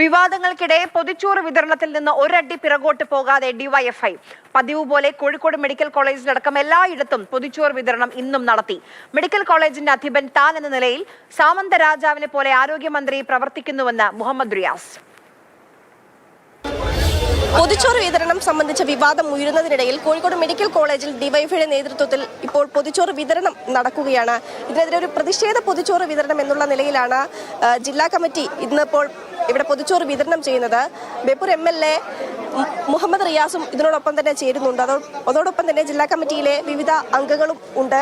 വിവാദങ്ങൾക്കിടെ പൊതിച്ചോറ് വിതരണത്തിൽ നിന്ന് ഒരടി പിറകോട്ട് പോകാതെ ഡിവൈഎഫ്ഐ പതിവ് പോലെ കോഴിക്കോട് മെഡിക്കൽ കോളേജിലടക്കം എല്ലായിടത്തും പൊതിച്ചോറ് വിതരണം ഇന്നും നടത്തി. മെഡിക്കൽ കോളേജിന്റെ അധിപൻ താൻ എന്ന നിലയിൽ സാമന്ത രാജാവിനെ പോലെ ആരോഗ്യമന്ത്രി പ്രവർത്തിക്കുന്നുവെന്ന് മുഹമ്മദ് റിയാസ്. പൊതിച്ചോറ് വിതരണം സംബന്ധിച്ച വിവാദം ഉയരുന്നതിനിടയിൽ കോഴിക്കോട് മെഡിക്കൽ കോളേജിൽ ഡിവൈഎഫ്ഐയുടെ നേതൃത്വത്തിൽ ഇപ്പോൾ പൊതിച്ചോറ് വിതരണം നടക്കുകയാണ്. ഇതിനെതിരെ ഒരു പ്രതിഷേധ പൊതിച്ചോറ് വിതരണം എന്നുള്ള നിലയിലാണ് ജില്ലാ കമ്മിറ്റി ഇന്നിപ്പോൾ ഇവിടെ പൊതിച്ചോറ് വിതരണം ചെയ്യുന്നത്. ബേപ്പൂർ MLA മുഹമ്മദ് റിയാസും ഇതിനോടൊപ്പം തന്നെ ചേരുന്നുണ്ട്. അതോടൊപ്പം തന്നെ ജില്ലാ കമ്മിറ്റിയിലെ വിവിധ അംഗങ്ങളും ഉണ്ട്.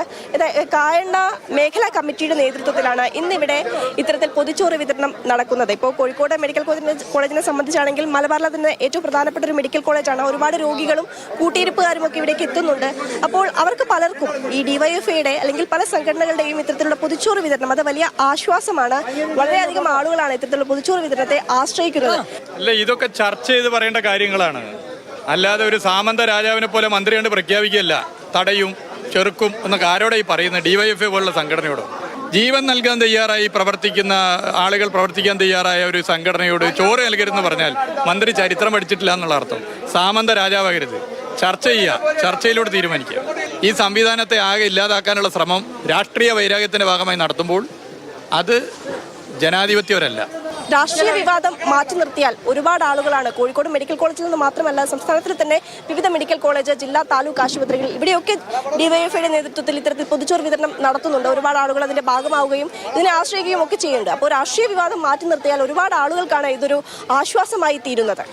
കായണ്ണ മേഖലാ കമ്മിറ്റിയുടെ നേതൃത്വത്തിലാണ് ഇന്നിവിടെ ഇത്തരത്തിൽ പൊതിച്ചോറ് വിതരണം നടക്കുന്നത്. ഇപ്പോൾ കോഴിക്കോട് മെഡിക്കൽ കോളേജിനെ സംബന്ധിച്ചാണെങ്കിൽ മലബാറിലെ തന്നെ ഏറ്റവും പ്രധാനപ്പെട്ട ഒരു മെഡിക്കൽ കോളേജാണ്. ഒരുപാട് രോഗികളും കൂട്ടിയിരിപ്പുകാരും ഒക്കെ ഇവിടേക്ക് എത്തുന്നുണ്ട്. അപ്പോൾ അവർക്ക് പലർക്കും ഈ ഡിവൈഎഫ്ഐയുടെ അല്ലെങ്കിൽ പല സംഘടനകളുടെയും ഇത്തരത്തിലുള്ള പൊതിച്ചോറ് വിതരണം അത് വലിയ ആശ്വാസമാണ്. വളരെയധികം ആളുകളാണ് ഇത്തരത്തിലുള്ള പൊതിച്ചോറ് വിതരണത്തെ ആശ്രയിക്കുന്നത്. ഇതൊക്കെ ചർച്ച ചെയ്ത് പറയേണ്ട കാര്യങ്ങളാണ്. അല്ലാതെ ഒരു സാമന്ത രാജാവിനെ പോലെ മന്ത്രി കണ്ട് പ്രഖ്യാപിക്കുകയല്ല. തടയും ചെറുക്കും എന്നൊക്കെ ആരോടായി പറയുന്നത്? ഡിവൈഎഫ്ഐ പോലുള്ള സംഘടനയോട് ജീവൻ നൽകാൻ തയ്യാറായി പ്രവർത്തിക്കുന്ന ആളുകൾ, പ്രവർത്തിക്കാൻ തയ്യാറായ ഒരു സംഘടനയോട് ചോറ് നൽകരുതെന്ന് പറഞ്ഞാൽ മന്ത്രി ചരിത്രം പഠിച്ചിട്ടില്ല എന്നുള്ള അർത്ഥം. സാമന്ത രാജാവാകരുത്. ചർച്ച ചെയ്യുക, ചർച്ചയിലൂടെ തീരുമാനിക്കുക. ഈ സംവിധാനത്തെ ആകെ ഇല്ലാതാക്കാനുള്ള ശ്രമം രാഷ്ട്രീയ വൈരാഗ്യത്തിന്റെ ഭാഗമായി നടത്തുമ്പോൾ അത് ജനാധിപത്യമല്ല. രാഷ്ട്രീയ വിവാദം മാറ്റി നിർത്തിയാൽ ഒരുപാട് ആളുകളാണ് കോഴിക്കോട് മെഡിക്കൽ കോളേജിൽ നിന്ന് മാത്രമല്ല സംസ്ഥാനത്തിൽ തന്നെ വിവിധ മെഡിക്കൽ കോളേജ്, ജില്ലാ, താലൂക്ക് ആശുപത്രികൾ ഇവിടെയൊക്കെ ഡിവൈഎഫ്ഐയുടെ നേതൃത്വത്തിൽ ഇത്തരത്തിൽ പൊതിച്ചോറ് വിതരണം നടത്തുന്നുണ്ട്. ഒരുപാട് ആളുകൾ അതിന്റെ ഭാഗമാവുകയും ഇതിനെ ആശ്രയിക്കുകയും ഒക്കെ ചെയ്യുന്നുണ്ട്. അപ്പോൾ രാഷ്ട്രീയ വിവാദം മാറ്റി നിർത്തിയാൽ ഒരുപാട് ആളുകൾക്കാണ് ഇതൊരു ആശ്വാസമായി തീരുന്നത്.